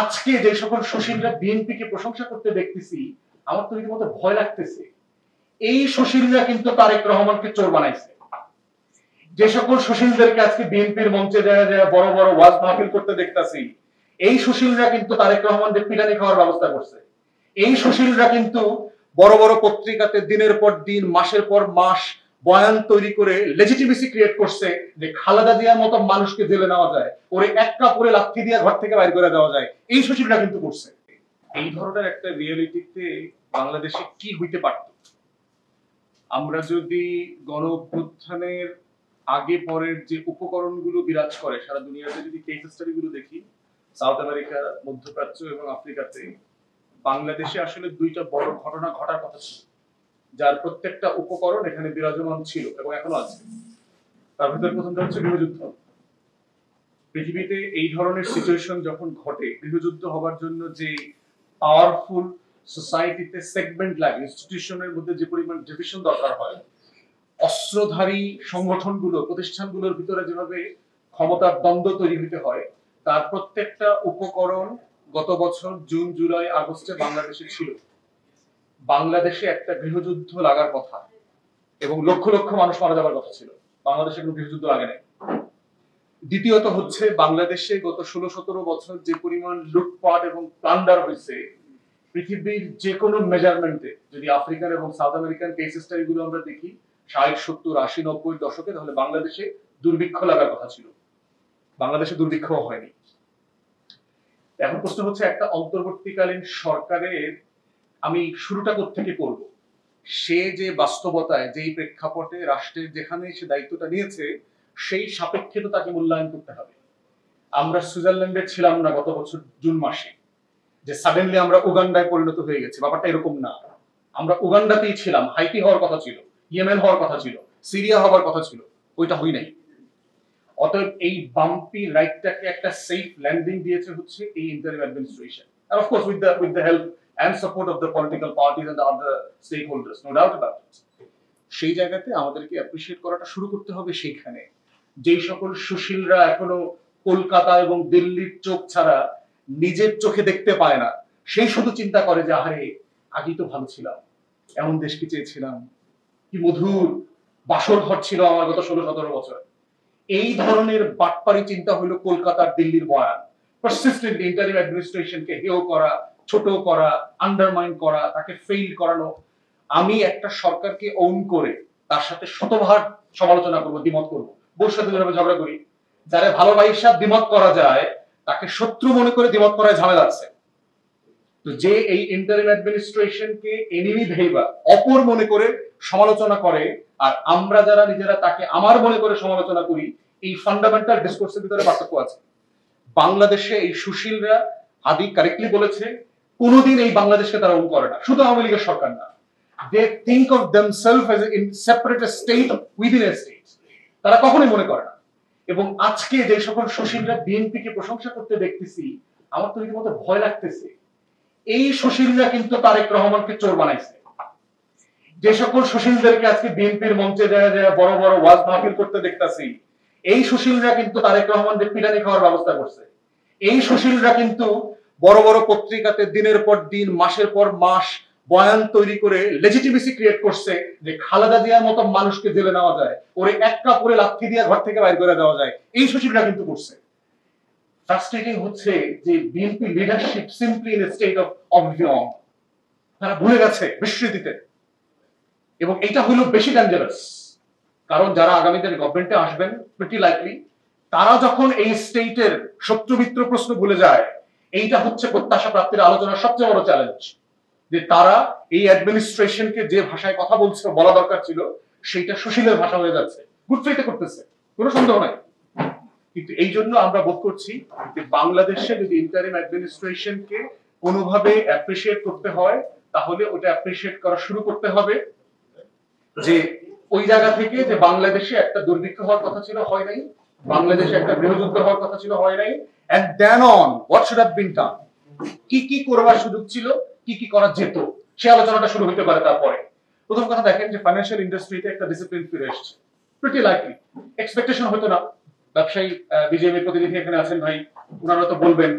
আজকে যে সকল সুশীলরা বিএনপিকে প্রশংসা করতে দেখতেছি, আমার তো রীতিমতো ভয় লাগতেছে। এই সুশীলরা কিন্তু তারেক রহমানকে চোর বানাইছে। যে সকল সুশীলদেরকে আজকে বিএনপির মঞ্চে যায় যায় বড় বড় ওয়াজ মাহফিল করতে দেখতেছি, এই সুশীলরা কিন্তু তারেক রহমানকে পিটানি খাওয়ার ব্যবস্থা করছে। এই সুশীলরা কিন্তু বড় বড় পত্রিকাতে দিনের পর দিন মাসের পর মাস বয়ান তৈরি করে লেজিটিমেসি ক্রিয়েট করছে যে খালেদা জিয়ার মতো মানুষকে জেলে নেওয়া যায়, ওরে এক কাপড়ে লাথি দিয়ে ঘর থেকে বাইর করে দেওয়া যায়। এই সুশীলরা কিন্তু করছে। এই ধরনের একটা রিয়েলিটিতে বাংলাদেশে কি হইতে পারত? আমরা যদি গণ অভ্যুত্থানের আগে পরের যে উপকরণগুলো বিরাজ করে সারা দুনিয়াতে যদি কেস স্টাডিগুলো দেখি, সাউথ আমেরিকা, মধ্যপ্রাচ্য এবং আফ্রিকাতে বাংলাদেশে আসলে দুইটা বড় ঘটনা ঘটার কথা ছিল, যার প্রত্যেকটা উপকরণ এখানে বিরাজমান ছিল এবং এখনো আছে। তার ভিতরে প্রথমটা হচ্ছে গৃহযুদ্ধ। পৃথিবীতে এই ধরনের সিচুয়েশন যখন ঘটে, গৃহযুদ্ধ হবার জন্য যে পাওয়ারফুল সোসাইটিতে সেগমেন্ট লাগে, ইনস্টিটিউশনের মধ্যে যে পরিমাণ ডিভিশন দরকার হয়, অস্ত্রধারী সংগঠনগুলো, প্রতিষ্ঠানগুলোর ভিতরে যেভাবে ক্ষমতার দ্বন্দ্ব তৈরি হতে হয়, তার প্রত্যেকটা উপকরণ গত বছর জুন, জুলাই, আগস্টে বাংলাদেশে ছিল। বাংলাদেশে একটা গৃহযুদ্ধ লাগার কথা এবং লক্ষ লক্ষ মানুষ মারা যাবার কথা ছিল। বাংলাদেশে কোনো গৃহযুদ্ধ লাগে নাই। দ্বিতীয়ত হচ্ছে, বাংলাদেশে গত 16-17 বছর যে পরিমাণ লুটপাট এবং প্লান্ডার হয়েছে, পৃথিবীর যে কোনো মেজারমেন্টে যদি আফ্রিকান এবং সাউথ আমেরিকান কেস স্টাডিগুলো আমরা দেখি 60, 70, 80, 90 দশকে, তাহলে বাংলাদেশে দুর্ভিক্ষ লাগার কথা ছিল। বাংলাদেশে দুর্ভিক্ষ হয়নি। এখন প্রশ্ন হচ্ছে, একটা অন্তর্বর্তীকালীন সরকারের আমি শুরুটা কোত্থেকে করব? সে যে বাস্তবতায়, যেই প্রেক্ষাপটে রাষ্ট্রের যেখানে সে দায়িত্বটা নিয়েছে, সেই সাপেক্ষে তো তাকে মূল্যায়ন করতে হবে। আমরা সুইজারল্যান্ডে ছিলাম না গত বছর জুন মাসে, যে সাডেনলি আমরা উগান্ডায় পরিণত হয়ে গেছি, ব্যাপারটা এরকম না। আমরা উগান্ডাতেই ছিলাম, হাইতি হওয়ার কথা ছিল, ইয়েমেন হওয়ার কথা ছিল, সিরিয়া হওয়ার কথা ছিল, ওইটা হই নাই। অতএব এই বাম্পি রাইটটাকে একটা সেফ ল্যান্ডিং দিয়েছে হচ্ছে এই interim administration, and of course with the help and support of the political parties and the other stakeholders, no doubt about it. সেই জায়গাতে আমাদেরকে অ্যাপ্রিশিয়েট করাটা শুরু করতে হবে সেইখানে। যেই সকল সুশীলরা এখনো কলকাতা এবং দিল্লির চোখ ছাড়া নিজের চোখে দেখতে পায় না, সেই শুধু চিন্তা করে যে আরে আগেই তো ভালো ছিলাম, এমন দেশকে চেয়েছিলাম, কি মধুর বাসর ঘর ছিল আমার গত 16-17 বছর। এই ধরনের বাটপারি চিন্তা হলো কলকাতার দিল্লির বয়ান। পারসিস্টেন্টলি ইন্টারিম অ্যাডমিনিস্ট্রেশনকে হেয় করা, ছোট করা, আন্ডারমাইন করা, তাকে ফেইল করানো। আমি একটা সরকারকে ওন করে তার সাথে শতভাগ সমালোচনা করব, দ্বিমত করব। বোর সাথে যেভাবে ঝগড়া করি, যারা ভালোবাসা দ্বিমত করা যায় তাকে শত্রু মনে করে দ্বিমত করায় ঝামেলা আছে। তো যে এই ইন্টারিম অ্যাডমিনিস্ট্রেশনকে এনিমি ভেবা, অপর মনে করে সমালোচনা করে, আর আমরা যারা নিজেরা তাকে আমার মনে করে সমালোচনা করি, এই ফান্ডামেন্টাল ডিসকোর্সের ভিতরে পার্থক্য আছে। বাংলাদেশে এই সুশীলরা, আদি কারেক্টলি বলেছে, কোনোদিন এই বাংলাদেশকে তারা ওন করে না, শুধু আওয়ামী লীগের সরকার না। They think of themselves as a separate state within a state. তারা কখনোই মনে করে না। এবং আজকে যে সকল সুশীলরা বিএনপিকে প্রশংসা করতে দেখতেছি, আমার তো রীতিমতো ভয় লাগতেছে। এই সুশীলরা কিন্তু তারেক রহমানকে চোর বানাইছে। যে সকল সুশীলদেরকে আজকে বিএনপির মঞ্চে যায় যায় বড় বড় ওয়াজ মাহফিল করতে দেখতেছি, এই সুশীলরা কিন্তু তারেক রহমানকে পিটানি খাওয়ার ব্যবস্থা করছে। এই সুশীলরা কিন্তু বড় বড় পত্রিকাতে দিনের পর দিন মাসের পর মাস বয়ান তৈরি করে লেজিটিমেসি ক্রিয়েট করছে যে খালেদা জিয়ার মতো মানুষকে জেলে নেওয়া যায়, ওরে এক কাপড়ে লাথি দিয়ে ঘর থেকে বাইর করে দেওয়া যায়। এই সুশীলরা কিন্তু করছে। ফ্রাস্ট্রেটিং হচ্ছে যে BNP leadership simply in a state of oblivion. তারা ভুলে গেছে বিস্মৃতিতে। এবং এটা হলো বেশি ডেঞ্জারাস, কারণ যারা আগামী দিনে গভর্নমেন্টে আসবেন প্রিটি লাইকলি, তারা যখন এই স্টেটের শত্রু মিত্র প্রশ্ন ভুলে যায়, এইটা হচ্ছে প্রত্যাশা প্রাপ্তির আলোচনার সবচেয়ে বড় চ্যালেঞ্জ। যে তারা এই অ্যাডমিনিস্ট্রেশনকে যে ভাষায় কথা বলছে, বলা দরকার ছিল, সেইটা সুশীলের ভাষা হয়ে যাচ্ছে। গুড ফেইথে করতেছে, কোনো সন্দেহ নাই। কিন্তু এই জন্য আমরা বোধ করছি যে বাংলাদেশে যদি ইন্টারিম অ্যাডমিনিস্ট্রেশনকে কোনোভাবে অ্যাপ্রিশিয়েট করতে হয়, তাহলে ওটা অ্যাপ্রিশিয়েট করা শুরু করতে হবে যে ওই জায়গা থেকে যে বাংলাদেশে একটা দুর্ভিক্ষ হওয়ার কথা ছিল, হয় নাই। বাংলাদেশে একটা গৃহযুদ্ধ হওয়ার কথা ছিল, হয় নাই। And then on what should have been done, কি কি করবার সুযোগ ছিল, কি কি করা যেত, সে আলোচনাটা শুরু হতে পারে। তারপরে প্রথম কথা দেখেন যে ফাইন্যান্সিয়াল ইন্ডাস্ট্রিতে একটা ডিসিপ্লিন ফিরে এসেছে, প্রিটি লাইকলি। এক্সপেকটেশন হতো না। ব্যবসায়ী বিজেপির প্রতিনিধি এখানে আছেন ভাই, ওনারা তো বলবেন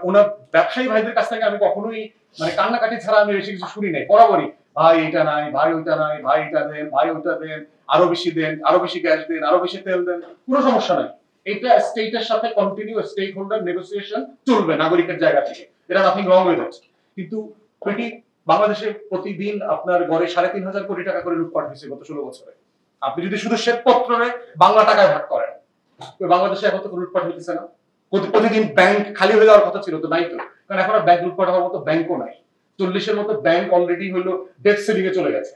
ওনার ব্যবসায়ী ভাইদের কাছ থেকে আমি কখনোই মানে কান্নাকাটি ছাড়া আমি বেশি কিছু শুনি নাই। বরাবরই ভাই এটা নাই, ভাই ওইটা নাই, ভাই এটা দেন, ভাই ওইটা দেন, আরো বেশি দেন, আরো বেশি গ্যাস দেন, আরো বেশি তেল দেন, কোনো সমস্যা নাই। এটা স্টেটের সাথে কন্টিনিউ স্টেক হোল্ডার নেগোসিয়েশন চলবে নাগরিকের জায়গা থেকে, এটা নাথিং রং উইথ ইট। কিন্তু বাংলাদেশে প্রতিদিন আপনার গড়ে ৩,৫০০ কোটি টাকা করে লুটপাট হয়েছে গত ১৬ বছরে। আপনি যদি শুধু শ্বেতপত্রে বাংলা টাকায় ভাগ করেন, বাংলাদেশে এখন তো লুটপাট হইতেছে না। প্রতিদিন ব্যাংক খালি হয়ে যাওয়ার কথা ছিল, তো নাই তো, কারণ এখন আর ব্যাংক লুটপাট হওয়ার মতো ব্যাংকও নাই। ৪০-এর মতো ব্যাংক অলরেডি হলো ডেট সেলিং এ চলে গেছে।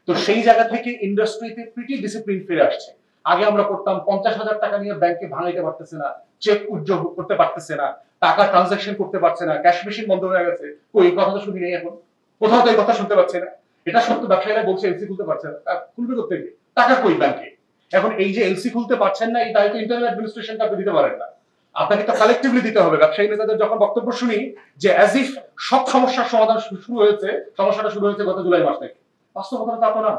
তো সেই জায়গা থেকে ইন্ডাস্ট্রিতে প্রিটি ডিসিপ্লিন ফিরে আসছে। আগে আমরা করতাম ৫০,০০০ টাকা নিয়ে ব্যাংকে ভাঙাইতে পারতেছে না, চেক উজ্জ্বল করতে পারতেছে না, টাকা ট্রানজাকশন করতে পারছে না, ক্যাশ মেশিন বন্ধ হয়ে গেছে। তো এই কথা তো শুনি নেই এখন, কোথাও তো এই কথা শুনতে পাচ্ছে না। এটা সত্য, ব্যবসায়ীরা বলছে এলসি খুলতে পারছে না, খুলবে করতে গিয়ে টাকা কই ব্যাংকে। এখন এই যে এলসি খুলতে পারছেন না, এই দায়িত্ব ইন্টারনাল অ্যাডমিনিস্ট্রেশনকে আপনি দিতে পারেন না, আপনাকে তো কালেক্টিভলি দিতে হবে। ব্যবসায়ী নেতাদের যখন বক্তব্য শুনি যে অ্যাজ ইফ সব সমস্যার সমাধান শুরু হয়েছে, সমস্যাটা শুরু হয়েছে গত জুলাই মাস থেকে, বাস্তবতা তা তো না।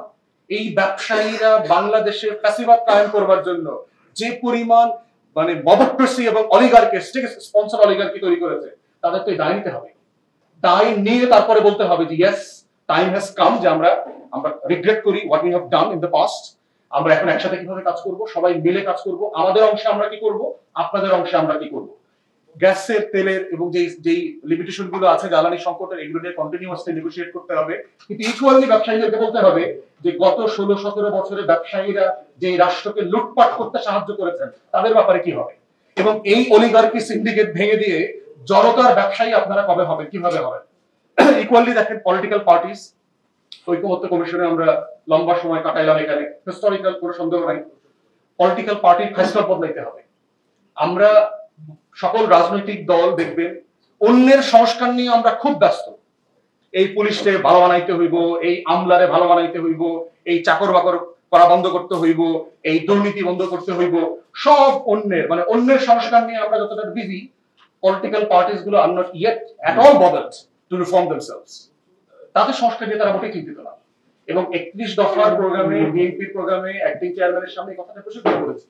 এই ব্যবসায়ীরা বাংলাদেশে ফ্যাসিবাদ কায়েম করবার জন্য যে পরিমাণ মানে মবক্রেসি এবং অলিগার্কি, স্টেট স্পন্সর অলিগার্কি তৈরি করেছে, তাদের তো এই দায় নিতে হবে। দায় নিয়ে তারপরে বলতে হবে যে ইয়েস, টাইম হ্যাজ কাম, যে আমরা রিগ্রেট করি what we have done in the past. আমরা এখন একসাথে কিভাবে কাজ করব, সবাই মিলে কাজ করব, আমাদের অংশে আমরা কি করব, আপনাদের অংশে আমরা কি করব। গ্যাসের, তেলের এবং যেই লিমিটেশন গুলো আছে জ্বালানি সংকটের, এগুলো নিয়ে কন্টিনিউয়াসলি নেগোশিয়েট করতে হবে। কিন্তু ইকুয়ালি ব্যবসায়ীদেরকে বলতে হবে যে গত ১৬-১৭ বছরে ব্যবসায়ীরা যে রাষ্ট্রকে লুটপাট করতে সাহায্য করেছেন, তাদের ব্যাপারে কি হবে, এবং এই অলিগার্কি সিন্ডিকেট ভেঙে দিয়ে জনতার ব্যবসায়ী আপনারা কবে হবেন, কিভাবে হবেন। ইকুয়ালি দেখেন, পলিটিক্যাল পার্টিস, ঐক্যমত্য কমিশনে আমরা লম্বা সময় কাটাইলাম, এখানে হিস্টোরিক্যাল কোনো সন্দেহ নাই। পলিটিক্যাল পার্টির ফেসলা বদলাইতে হবে। আমরা সকল রাজনৈতিক দল দেখবেন অন্যের সংস্কার নিয়ে আমরা খুব ব্যস্ত। এই পুলিশকে ভালো বানাইতে হইব, এই আমলারে ভালো বানাইতে হইব, এই চাকর বাকর করা বন্ধ করতে হইব, এই দুর্নীতি বন্ধ করতে হইব, সব অন্যের মানে অন্যের সংস্কার নিয়ে আমরা যতটা বিজি, পলিটিক্যাল পার্টিস গুলো are not yet at all bothered two reform themselves. তাদের সংস্কার নিয়ে তারা মোটেই চিন্তিত না। এবং ৩১ দফার প্রোগ্রামে, বিএনপির প্রোগ্রামে অ্যাক্টিং চেয়ারম্যানের সামনে এই কথাটা প্রচুর করেছি,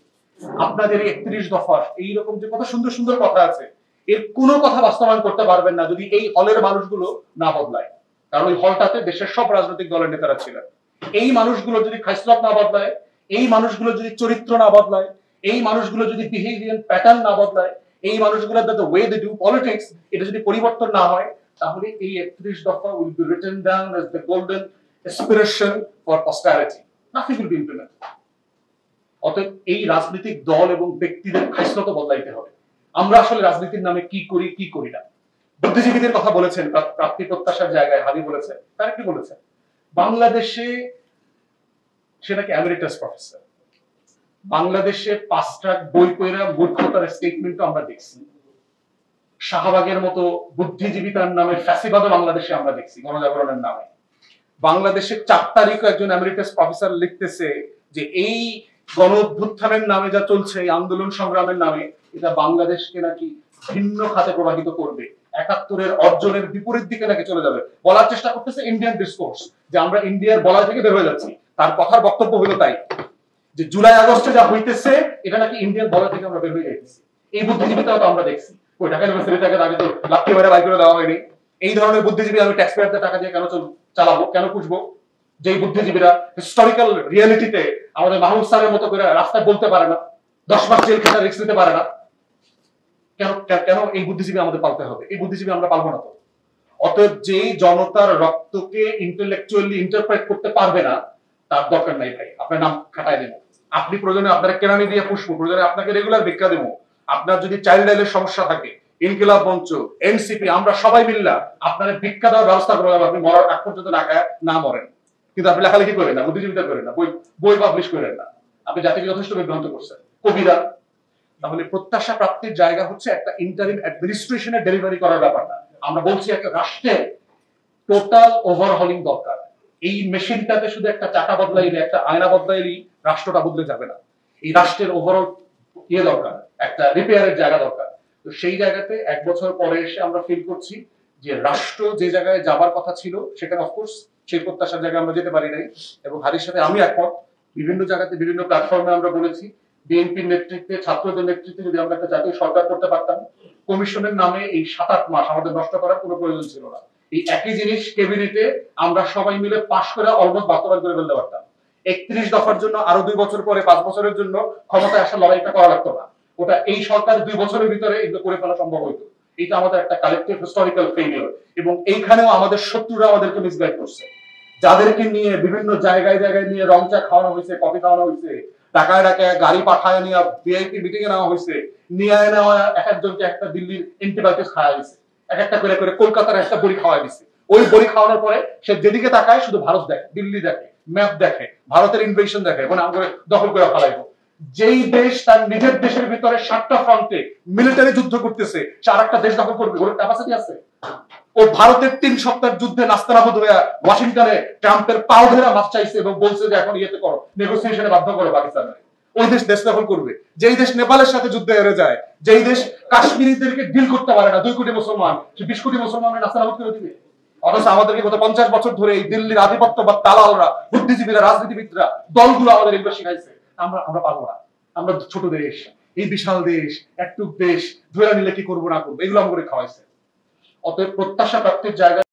আপনাদের এই ৩১ দফার এইরকম যে কত সুন্দর সুন্দর কথা আছে, এর কোনো কথা বাস্তবায়ন করতে পারবেন না যদি এই হলের মানুষগুলো না বদলায়। কারণ ওই হলটাতে দেশের সব রাজনৈতিক দলের নেতারা ছিলেন। এই মানুষগুলো যদি খাইসলত না বদলায়, এই মানুষগুলো যদি চরিত্র না বদলায়, এই মানুষগুলো যদি বিহেভিয়ার প্যাটার্ন না বদলায়, এই মানুষগুলো the way they do politics, এটা যদি পরিবর্তন না হয়, তাহলে এই ৩১ দফা will be written down as the golden aspiration for posterity, nothing will be implemented. অতএব এই রাজনৈতিক দল এবং ব্যক্তিদের খাইসলত বদলাইতে হবে। আমরা আসলে রাজনীতির নামে কি করি কি করি না। বুদ্ধিজীবীদের কথা বলেছেন, প্রাপ্তি প্রত্যাশার জায়গায় হাদি বলেছেন, তারা কি বলেছেন, বাংলাদেশে সে নাকি এমেরিটাস প্রফেসর, বাংলাদেশে ৫ ট্রাক বই পড়া মূর্খতার স্টেটমেন্ট আমরা দেখছি। শাহবাগের মতো বুদ্ধিজীবী তার নামে ফ্যাসিবাদও বাংলাদেশে আমরা দেখছি গণজাগরণের নামে। বাংলাদেশে ৪ তারিখ একজন এমেরিটাস প্রফেসর লিখতেছে যে এই গণ অভ্যুত্থানের নামে যা চলছে, এই আন্দোলন সংগ্রামের নামে, এটা বাংলাদেশকে নাকি ভিন্ন খাতে প্রবাহিত করবে, ৭১-এর অর্জনের বিপরীত দিকে নাকি চলে যাবে। বলার চেষ্টা করতেছে ইন্ডিয়ান ডিসকোর্স, যে আমরা ইন্ডিয়ার বলয় থেকে বের হয়ে যাচ্ছি। তার কথার বক্তব্য হলো তাই, যে জুলাই আগস্টে যা হইতেছে এটা নাকি ইন্ডিয়ান বলয় থেকে আমরা বের হয়ে যাচ্ছি। এই বুদ্ধিজীবীটাও তো আমরা দেখছি, ওই ঢাকা ইউনিভার্সিটি থেকে আগে তো লাঠি মেরে বাই করে দেওয়া হয়নি। এই ধরনের বুদ্ধিজীবী আমি ট্যাক্স পেয়ারদের টাকা দিয়ে কেন চালাবো, কেন পুষবো? যে বুদ্ধিজীবীরা হিস্টোরিক্যাল রিয়ালিটিতে আমাদের মাহমুদ স্যারের মতো করে রাস্তায় বলতে পারে না, ১০ মাস জেল খেটার রিস্ক নিতে পারে না, কেন কেন এই বুদ্ধিজীবী আমাদের পালতে হবে? এই বুদ্ধিজীবী আমরা পালবো না তো। অতএব যেই জনতার রক্তকে ইন্টেলেকচুয়ালি ইন্টারপ্রেট করতে পারবে না, তার দরকার নাই ভাই, আপনার নাম খাটায় দেবো। আপনি প্রয়োজনে আপনারা কেরানি দিয়ে পুষবো, প্রয়োজনে আপনাকে রেগুলার ভিক্ষা দেবো। আপনার যদি চাইল্ড লাইনের সমস্যা থাকে, ইনকিলাব মঞ্চ, এনসিপি, আমরা সবাই মিল্লা আপনার ভিক্ষা দেওয়ার ব্যবস্থা করে দেবো, আপনি মরার আগ পর্যন্ত না মরেন। কিন্তু আপনি লেখালেখি করেন না, বুদ্ধিজীবিতা করেন না, বই পাবলিশ করেন না, আপনি জাতিকে যথেষ্ট বিভ্রান্ত করছেন। কবিরা, তাহলে প্রত্যাশা প্রাপ্তির জায়গা হচ্ছে একটা ইন্টারিম অ্যাডমিনিস্ট্রেশনের ডেলিভারি করার ব্যাপার না। আমরা বলছি একটা রাষ্ট্রের টোটাল ওভারহলিং দরকার। এই মেশিনটাতে শুধু একটা চাকা বদলাইলে, একটা আয়না বদলাইলেই রাষ্ট্রটা বদলে যাবে না। এই রাষ্ট্রের ওভারঅল দরকার, একটা রিপেয়ারের জায়গা দরকার। তো সেই জায়গাতে ১ বছর পরে এসে আমরা ফিল করছি যে রাষ্ট্র যে জায়গায় যাবার কথা ছিল, সেখানে অফকোর্স সেই প্রত্যাশার জায়গায় আমরা যেতে পারি নাই। এবং হারির সাথে আমি একমত, বিভিন্ন জায়গাতে বিভিন্ন প্ল্যাটফর্মে আমরা বলেছি বিএনপির নেতৃত্বে, ছাত্রদের নেতৃত্বে যদি আমরা একটা জাতীয় সরকার করতে পারতাম, কমিশনের নামে এই 7-8 মাস আমাদের নষ্ট করার কোনো প্রয়োজন ছিল না। এই একই জিনিস ক্যাবিনেটে আমরা সবাই মিলে পাশ করে অলমোস্ট বাস্তবায়ন করে ফেলতে পারতাম। 31 দফার জন্য আরো 2 বছর পরে 5 বছরের জন্য ক্ষমতায় আসার লড়াইটা করা লাগতো না। ওটা এই সরকার 2 বছরের ভিতরে এগুলো করে ফেলা সম্ভব হইতো। এটা আমাদের একটা কালেক্টিভ হিস্টোরিক্যাল ফেলিওর, এবং এইখানেও আমাদের শত্রুরা আমাদেরকে মিসগাইড করছে। যাদেরকে নিয়ে বিভিন্ন জায়গায় জায়গায় নিয়ে রং চা খাওয়ানো হয়েছে, কফি খাওয়ানো হয়েছে, টাকায় টাকায় গাড়ি পাঠায় নিয়ে ভিআইপি মিটিং এ নেওয়া হয়েছে, নিয়ে নেওয়া এক একজনকে একটা দিল্লির অ্যান্টিবায়োটিক্স খাওয়া দিছে, এক একটা করে করে কলকাতার একটা বড়ি খাওয়া দিছে। ওই বড়ি খাওয়ানোর পরে সে যেদিকে তাকায় শুধু ভারত দেখে, দিল্লি দেখে, ম্যাপ দেখে, ভারতের ইনভেশন দেখে, এখন আমরা দখল করে ফেলাইবো। যেই দেশ তার নিজের দেশের ভিতরে 7টা ফ্রন্টে মিলিটারি যুদ্ধ করতেছে, সে আরেকটা দেশ দখল করবে, ওর ক্যাপাসিটি আছে? ও ভারতের 3 সপ্তাহের যুদ্ধে নাস্তানাবুদ হয়ে ওয়াশিংটনে ট্রাম্পের পাও ধরে মাপ চাইছে এবং বলছে যে এখন ইয়েতে করো, নেগোসিয়েশনে বাধ্য করো পাকিস্তানকে। ওই দেশ দেশ দখল করবে। যেই দেশ নেপালের সাথে যুদ্ধে হেরে যায়, যেই দেশ কাশ্মীরিদেরকে ডিল করতে পারে না, 2 কোটি মুসলমান, সে 20 কোটি মুসলমানের নাস্তানাবুদ করে দিবে। অথচ আমাদেরকে গত 50 বছর ধরে এই দিল্লির আধিপত্য বা দালালরা, বুদ্ধিজীবীরা, রাজনীতিবিদরা, দলগুলো আমাদের এগুলো শিখাইছে। আমরা পারবো না। আমরা ছোট দেশ, এই বিশাল দেশ, একটুক দেশ, ধরে নিলে কি করবো না করবো, এগুলো আমাদের খাওয়াইছে। অতএব প্রত্যাশা প্রাপ্তির জায়গায়